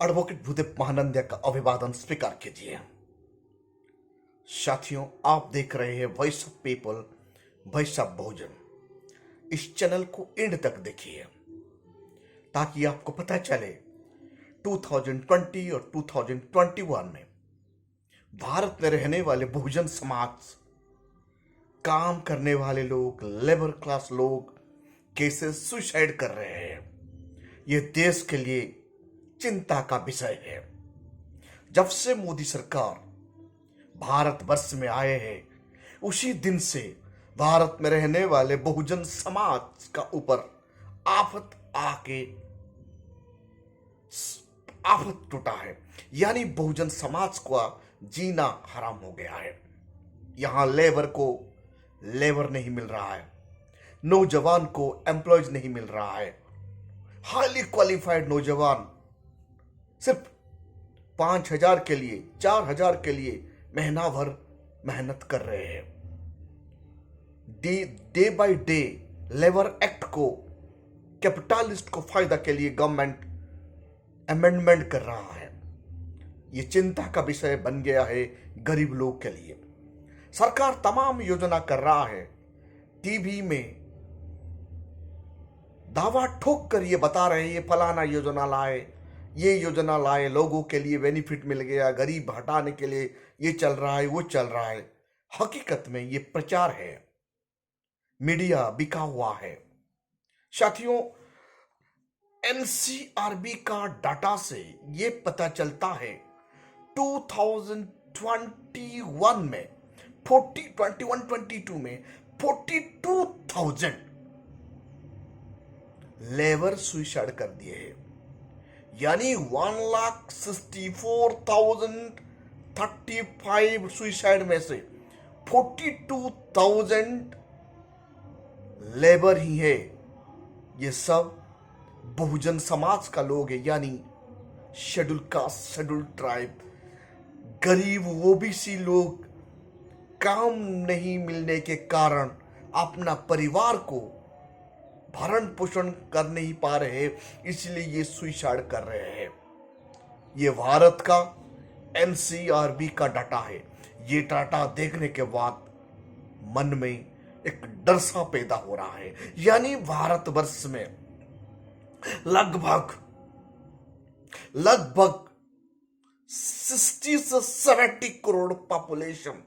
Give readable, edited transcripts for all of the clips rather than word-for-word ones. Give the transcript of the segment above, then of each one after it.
Advocate Bhudev Mahanandia का अभिवादन स्वीकार कीजिए। साथियों, आप देख रहे हैं voice of people, voice of Bahujan. इस चैनल को एंड तक देखिए ताकि आपको पता चले 2020 और 2021 में भारत में रहने वाले बहुजन समाज, काम करने वाले लोग, लेबर क्लास लोग कैसे सुसाइड कर रहे हैं। यह देश के लिए चिंता का विषय है। जब से मोदी सरकार भारतवर्ष में आए हैं, उसी दिन से भारत में रहने वाले बहुजन समाज का ऊपर आफत टूटा है। यानी बहुजन समाज का जीना हराम हो गया है। यहां लेबर को लेबर नहीं मिल रहा है, नौजवान को एम्प्लॉयज नहीं मिल रहा है। हाईली क्वालिफाइड नौजवान सिर्फ 5,000 के लिए, 4,000 के लिए महीना भर मेहनत कर रहे हैं। Day by day labour act को कैपिटलिस्ट को फायदा के लिए गवर्नमेंट अमेंडमेंट कर रहा है। यह चिंता का विषय बन गया है गरीब लोग के लिए। सरकार तमाम योजना कर रहा है, टीवी में दावा ठोक कर ये बता रहे हैं ये फलाना योजना लाए, ये योजना लाए, लोगों के लिए बेनिफिट मिल गया, गरीब हटाने के लिए ये चल रहा है, वो चल रहा है। हकीकत में ये प्रचार है, मीडिया बिका हुआ है। साथियों, एनसीआरबी का डाटा से ये पता चलता है 2021 में 2021-22 में 42,000 लेबर सुसाइड कर दिए हैं। यानी 1,64,035 सुसाइड में से 42,000 लेबर ही है। ये सब बहुजन समाज का लोग है, यानी शेड्यूल कास्ट, शेड्यूल ट्राइब, गरीब ओबीसी लोग काम नहीं मिलने के कारण अपना परिवार को भरण पोषण कर नहीं पा रहे, इसलिए ये सुसाइड कर रहे हैं। ये भारत का एनसीआरबी का डाटा है। ये डाटा देखने के बाद मन में एक डर सा पैदा हो रहा है। यानी भारतवर्ष में लगभग 60 से 70 करोड़ पॉपुलेशन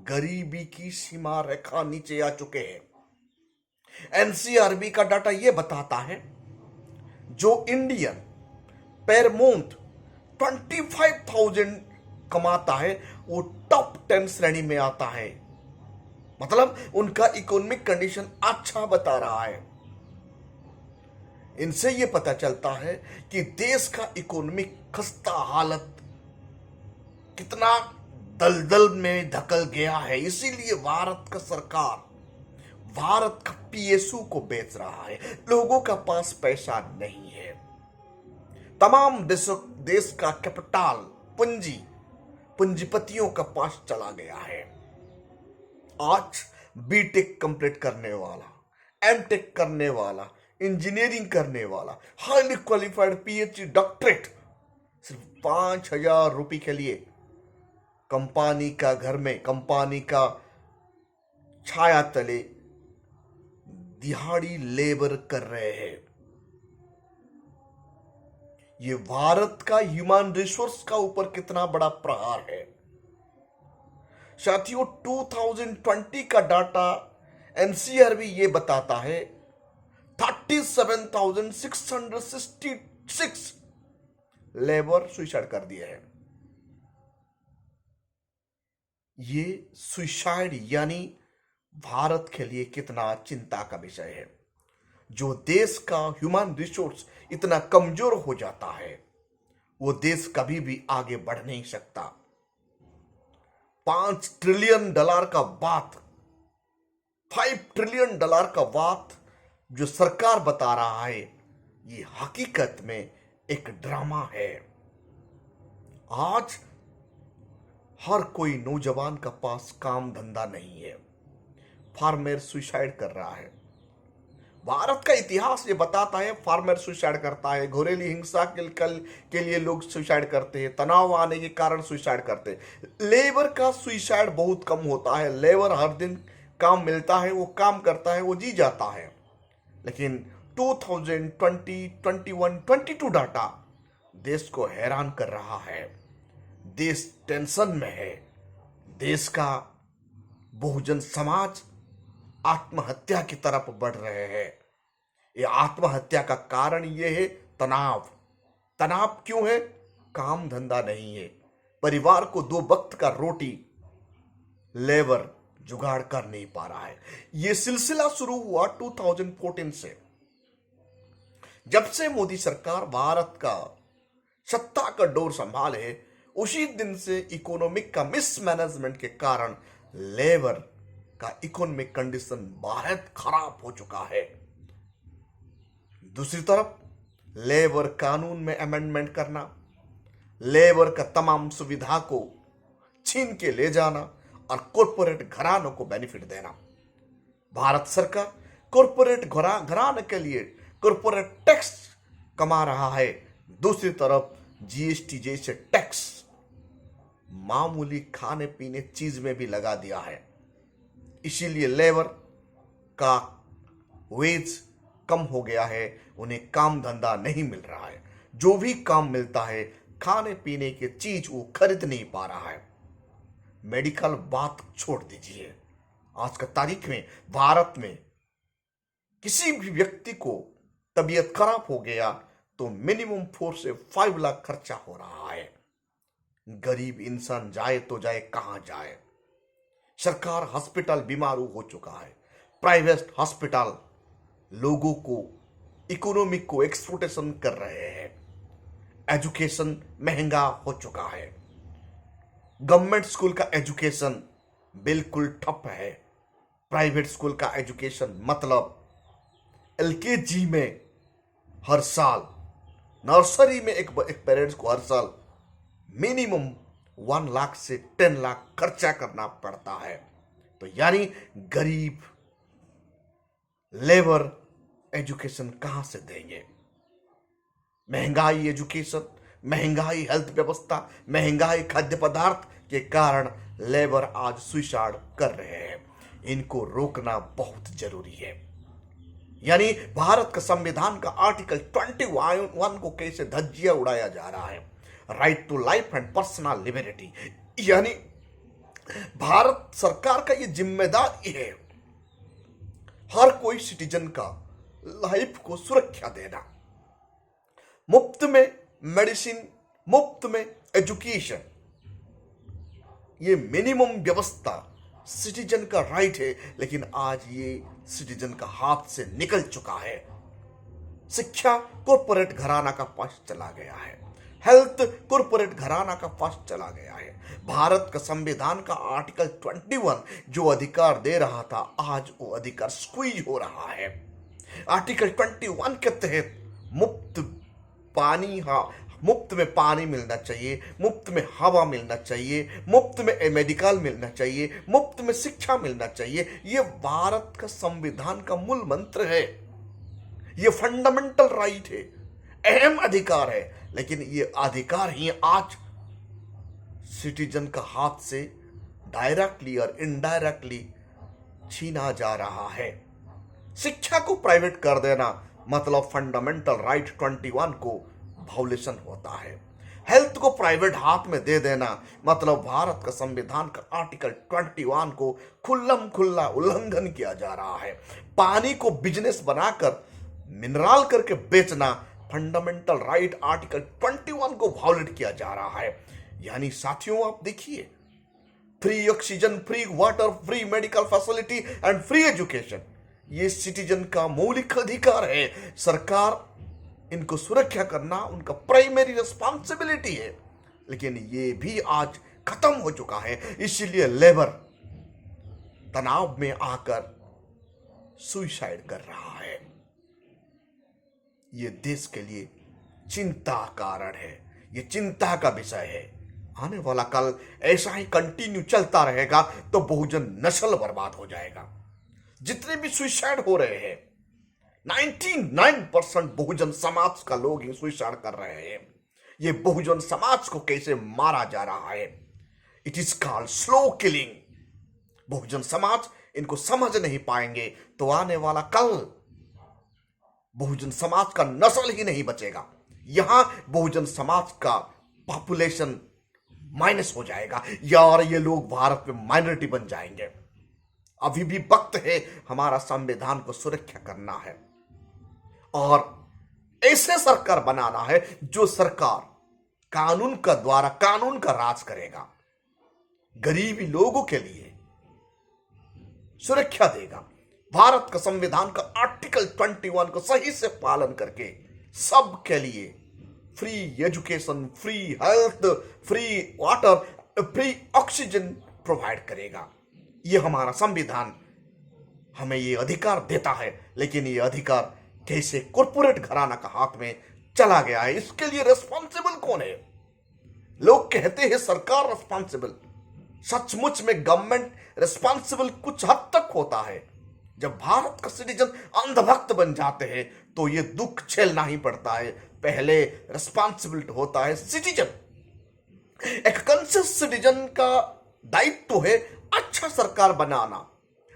गरीबी की सीमा रेखा नीचे आ चुके हैं। एनसीआरबी का डाटा यह बताता है जो इंडियन पर मंथ 25,000 कमाता है वो टॉप 10 श्रेणी में आता है। मतलब उनका इकोनॉमिक कंडीशन अच्छा बता रहा है। इनसे यह पता चलता है कि देश का इकोनॉमिक खस्ता हालत कितना दलदल में धकल गया है। इसीलिए भारत का सरकार भारत का पीएसयू को बेच रहा है। लोगों का पास पैसा नहीं है। तमाम देश का कैपिटल पूंजीपतियों का पास चला गया है। आज बीटेक कंप्लीट करने वाला, एमटेक करने वाला, इंजीनियरिंग करने वाला, हाईली क्वालिफाइड पीएचडी, डॉक्टरेट सिर्फ 5,000 रुपए के लिए कंपनी का घर में, कंपनी का छाया तले दिहाड़ी लेबर कर रहे हैं। ये भारत का ह्यूमन रिसोर्स का ऊपर कितना बड़ा प्रहार है। साथियों, 2020 का डाटा एनसीआरबी ये बताता है 37,666 लेबर सुसाइड कर दिए हैं। ये सुसाइड यानी भारत के लिए कितना चिंता का विषय है। जो देश का ह्यूमन रिसोर्स इतना कमजोर हो जाता है, वो देश कभी भी आगे बढ़ नहीं सकता। $5 ट्रिलियन का बात, $5 ट्रिलियन का बात जो सरकार बता रहा है, ये हकीकत में एक ड्रामा है। आज हर कोई नौजवान का पास काम धंधा नहीं है। फार्मर सुसाइड कर रहा है, भारत का इतिहास ये बताता है, फार्मर सुसाइड करता है, घरेलू हिंसा के लिए लोग सुसाइड करते हैं, तनाव आने के कारण सुसाइड करते हैं। लेबर का सुसाइड बहुत कम होता है। लेबर हर दिन काम मिलता है, वो काम करता है, वो जी जाता है। लेकिन 2020, 21, 22 डाटा देश को हैरान कर रहा है। देश टेंशन में है। देश का बहुजन समाज आत्महत्या की तरफ बढ़ रहे हैं। ये आत्महत्या का कारण ये है तनाव। तनाव क्यों है? काम धंधा नहीं है, परिवार को 2 वक्त का रोटी लेबर जुगाड़ कर नहीं पा रहा है। ये सिलसिला शुरू हुआ 2014 से, जब से मोदी सरकार भारत का सत्ता का डोर संभाले। उसी दिन से इकोनॉमिक का मिसमैनेजमेंट के कारण लेबर का इकोनॉमिक कंडीशन बहुत खराब हो चुका है। दूसरी तरफ लेबर कानून में अमेंडमेंट करना, लेबर का तमाम सुविधा को छीन के ले जाना और कॉरपोरेट घरानों को बेनिफिट देना। भारत सरकार कॉरपोरेट घराने के लिए कॉरपोरेट टैक्स कमा रहा है। दूसरी तरफ जीएसटी जैसे टैक्स मामूली खाने पीने चीज में भी लगा दिया है। इसीलिए लेबर का वेज कम हो गया है, उन्हें काम धंधा नहीं मिल रहा है। जो भी काम मिलता है, खाने पीने की चीज वो खरीद नहीं पा रहा है। मेडिकल बात छोड़ दीजिए। आज का तारीख में भारत में किसी भी व्यक्ति को तबीयत खराब हो गया तो मिनिमम 4 से 5 लाख खर्चा हो रहा है। गरीब इंसान जाए तो जाए कहां जाए? सरकार हॉस्पिटल बीमारू हो चुका है। प्राइवेट हॉस्पिटल लोगों को इकोनॉमिक को एक्सप्लॉइटेशन कर रहे हैं। एजुकेशन महंगा हो चुका है। गवर्नमेंट स्कूल का एजुकेशन बिल्कुल ठप है। प्राइवेट स्कूल का एजुकेशन मतलब एलकेजी में हर साल, नर्सरी में एक पेरेंट्स को हर साल मिनिमम 1 लाख से 10 लाख खर्चा करना पड़ता है। तो यानी गरीब लेबर एजुकेशन कहां से देंगे? महंगाई एजुकेशन, महंगाई हेल्थ व्यवस्था, महंगाई खाद्य पदार्थ के कारण लेबर आज सुसाइड कर रहे हैं। इनको रोकना बहुत जरूरी है। यानी भारत का संविधान का आर्टिकल 21 को कैसे धज्जियां उड़ाया जा रहा है। Right to life and personal liberty, यानी भारत सरकार का यह जिम्मेदारी है हर कोई सिटीजन का लाइफ को सुरक्षा देना। मुफ्त में मेडिसिन, मुफ्त में एजुकेशन, ये मिनिमम व्यवस्था सिटीजन का राइट है। लेकिन आज ये सिटीजन का हाथ से निकल चुका है। शिक्षा कॉर्पोरेट घराना का पास चला गया है। हेल्थ कॉर्पोरेट घराना का पास चला गया है। भारत का संविधान का आर्टिकल 21 जो अधिकार दे रहा था, आज वो अधिकार स्क्वीज हो रहा है। आर्टिकल 21 के तहत मुफ्त पानी, मुफ्त में पानी मिलना चाहिए, मुफ्त में हवा मिलना चाहिए, मुफ्त में मेडिकल मिलना चाहिए, मुफ्त में शिक्षा मिलना चाहिए। ये भारत का संविधान का मूल मंत्र है। ये फंडामेंटल राइट है, अहम अधिकार है। लेकिन ये अधिकार ही आज सिटीजन का हाथ से डायरेक्टली और इनडायरेक्टली छीना जा रहा है। शिक्षा को प्राइवेट कर देना मतलब फंडामेंटल राइट 21 को वायोलेशन होता है। हेल्थ को प्राइवेट हाथ में दे देना मतलब भारत का संविधान का आर्टिकल 21 को खुल्लम खुल्ला उल्लंघन किया जा रहा है। पानी को बिजनेस बनाकर मिनरल करके बेचना फंडामेंटल राइट आर्टिकल 21 को वायोलेट किया जा रहा है। यानी साथियों, आप देखिए, free oxygen, free water, free medical facility and free education, ये सिटीजन का मौलिक अधिकार है। सरकार इनको सुरक्षा करना उनका प्राइमरी रिस्पांसिबिलिटी है। लेकिन ये भी आज खत्म हो चुका है। इसीलिए लेबर तनाव में आकर सुसाइड कर रहा है। ये देश के लिए चिंता कारण है, ये चिंता का विषय है। आने वाला कल ऐसा ही कंटिन्यू चलता रहेगा तो बहुजन नस्ल बर्बाद हो जाएगा। जितने भी सुसाइड हो रहे हैं, 99% बहुजन समाज का लोग ही सुसाइड कर रहे हैं। ये बहुजन समाज को कैसे मारा जा रहा है, it is called slow killing. बहुजन समाज इनको समझ नहीं पाएंगे तो आने वाला कल बहुजन समाज का नस्ल ही नहीं बचेगा। यहां बहुजन समाज का पॉपुलेशन माइनस हो जाएगा यार, ये लोग भारत में माइनॉरिटी बन जाएंगे। अभी भी वक्त है, हमारा संविधान को सुरक्षा करना है और ऐसे सरकार बनाना है जो सरकार कानून का द्वारा कानून का राज करेगा, गरीबी लोगों के लिए सुरक्षा देगा। भारत का संविधान का आर्टिकल 21 को सही से पालन करके सबके लिए free education, free health, free water, free oxygen provide करेगा। यह हमारा संविधान हमें ये अधिकार देता है, लेकिन ये अधिकार कैसे कॉर्पोरेट घराना का हाथ में चला गया है, इसके लिए रिस्पॉन्सिबल कौन है? लोग कहते हैं सरकार रिस्पॉन्सिबल, सचमुच में गवर्नमेंट रिस्पॉन्सिबल कुछ हद तक होता है। जब भारत का सिटीजन अंधभक्त बन जाते हैं तो ये दुख झेलना ही पड़ता है। पहले रिस्पॉन्सिबल होता है सिटीजन। एक कॉन्शियस सिटीजन का दायित्व है अच्छा सरकार बनाना,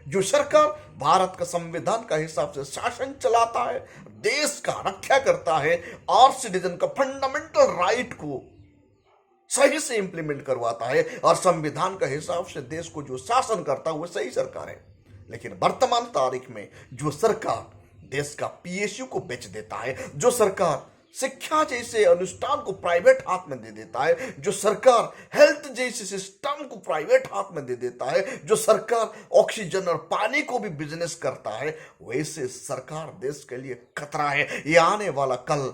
जो सरकार भारत का संविधान का हिसाब से शासन चलाता है, देश का रक्षा करता है और सिटीजन का फंडामेंटल राइट को सही से इंप्लीमेंट करवाता है और संविधान का हिसाब से देश को जो शासन करता है वो सही सरकार है। लेकिन वर्तमान तारीख में जो सरकार देश का पीएसयू को बेच देता है, जो सरकार शिक्षा जैसे अनुष्ठान को प्राइवेट हाथ में दे देता है, जो सरकार हेल्थ जैसे सिस्टम को प्राइवेट हाथ में दे देता है, जो सरकार ऑक्सीजन और पानी को भी बिजनेस करता है, वैसे सरकार देश के लिए खतरा है। ये आने वाला कल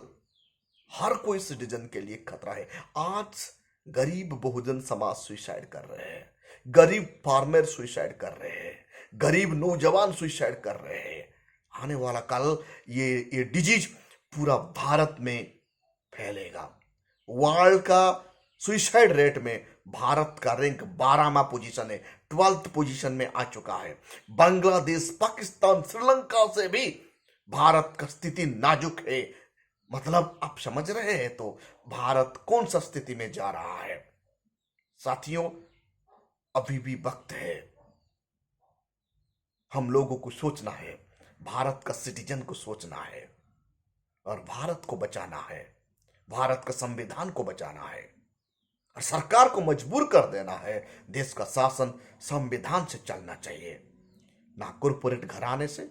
हर कोई सिटीजन के लिए खतरा है। आज गरीब बहुजन समाज सुसाइड कर रहे हैं, गरीब फार्मर सुसाइड कर रहे हैं, गरीब नौजवान सुसाइड कर रहे हैं। आने वाला कल ये डिजीज पूरा भारत में फैलेगा। वर्ल्ड का सुसाइड रेट में भारत का रैंक 12वां पोजीशन है, 12th पोजीशन में आ चुका है। बांग्लादेश, पाकिस्तान, श्रीलंका से भी भारत का स्थिति नाजुक है। मतलब आप समझ रहे हैं तो भारत कौन सा स्थिति में जा रहा है। साथियों, अभी भी वक्त है, हम लोगों को सोचना है, भारत का सिटीजन को सोचना है और भारत को बचाना है, भारत का संविधान को बचाना है और सरकार को मजबूर कर देना है। देश का शासन संविधान से चलना चाहिए, ना कॉर्पोरेट घराने से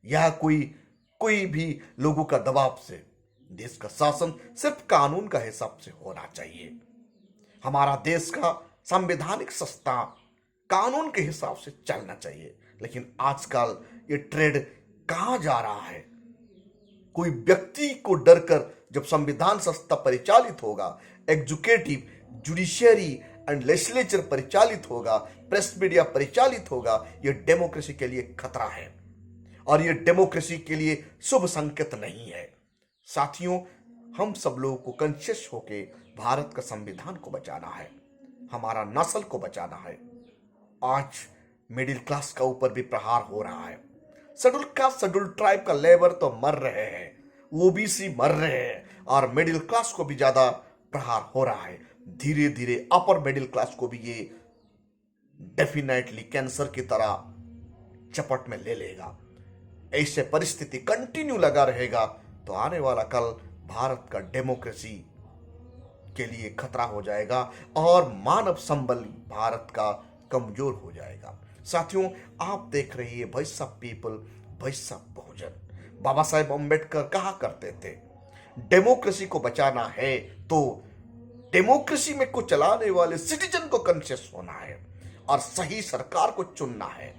या कोई भी लोगों का दबाव से। देश का शासन सिर्फ कानून का हिसाब से होना चाहिए। हमारा देश का संवैधानिक संस्था कानून के हिसाब से चलना चाहिए। लेकिन आजकल ये ट्रेड कहां जा रहा है? कोई व्यक्ति को डरकर जब संविधान संस्था परिचालित होगा, एग्जीक्यूटिव, जुडिशियरी एंड लेजिस्लेचर परिचालित होगा, प्रेस मीडिया परिचालित होगा, यह डेमोक्रेसी के लिए खतरा है और यह डेमोक्रेसी के लिए शुभ संकेत नहीं है। साथियों, हम सब लोगों को कॉन्शियस होके भारत का संविधान को बचाना है, हमारा नस्ल को बचाना है। आज मिडिल क्लास का ऊपर भी प्रहार हो रहा है। शेड्यूल कास्ट, शेड्यूल ट्राइब का लेबर तो मर रहे हैं, ओबीसी मर रहे हैं और मिडिल क्लास को भी ज्यादा प्रहार हो रहा है। धीरे धीरे अपर मिडिल क्लास को भी ये डेफिनेटली कैंसर की तरह चपट में ले लेगा। ऐसे परिस्थिति कंटिन्यू लगा रहेगा तो आने वाला कल भारत का डेमोक्रेसी के लिए खतरा हो जाएगा और मानव संबल भारत का कमजोर हो जाएगा। साथियों, आप देख रही है voice of people, voice of Bahujan. Baba Saheb Ambedkar कहा करते थे, डेमोक्रेसी को बचाना है तो डेमोक्रेसी में को चलाने वाले सिटीजन को कॉन्शियस होना है और सही सरकार को चुनना है।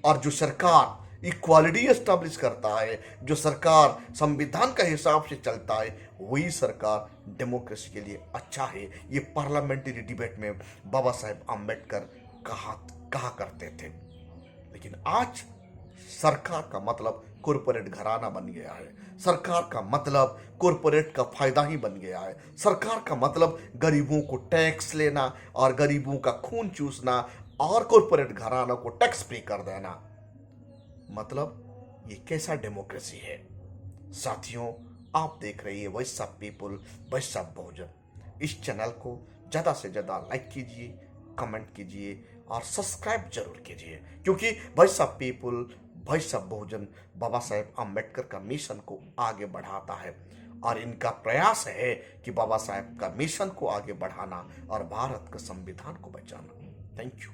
और जो सरकार इक्वालिटी एस्टैब्लिश करता है, जो सरकार संविधान का हिसाब से चलता है, वही सरकार डेमोक्रेसी के लिए अच्छा है। ये पार्लियामेंट्री डिबेट में बाबा साहेब अम्बेडकर कहा करते थे। लेकिन आज सरकार का मतलब कॉर्पोरेट घराना बन गया है, सरकार का मतलब कॉर्पोरेट का फायदा ही बन गया है, सरकार का मतलब गरीबों को टैक्स लेना और गरीबों का खून चूसना और कॉर्पोरेट घराना को टैक्स पे कर देना। मतलब ये कैसा डेमोक्रेसी है। साथियों, आप देख रही है voice of people, voice of Bahujan. इस चैनल को ज़्यादा से ज़्यादा लाइक कीजिए, कमेंट कीजिए और सब्सक्राइब जरूर कीजिए, क्योंकि voice of people, voice of Bahujan Baba Saheb Ambedkar का मिशन को आगे बढ़ाता है और इनका प्रयास है कि बाबा साहेब का मिशन को आगे बढ़ाना और भारत के संविधान को बचाना। Thank you.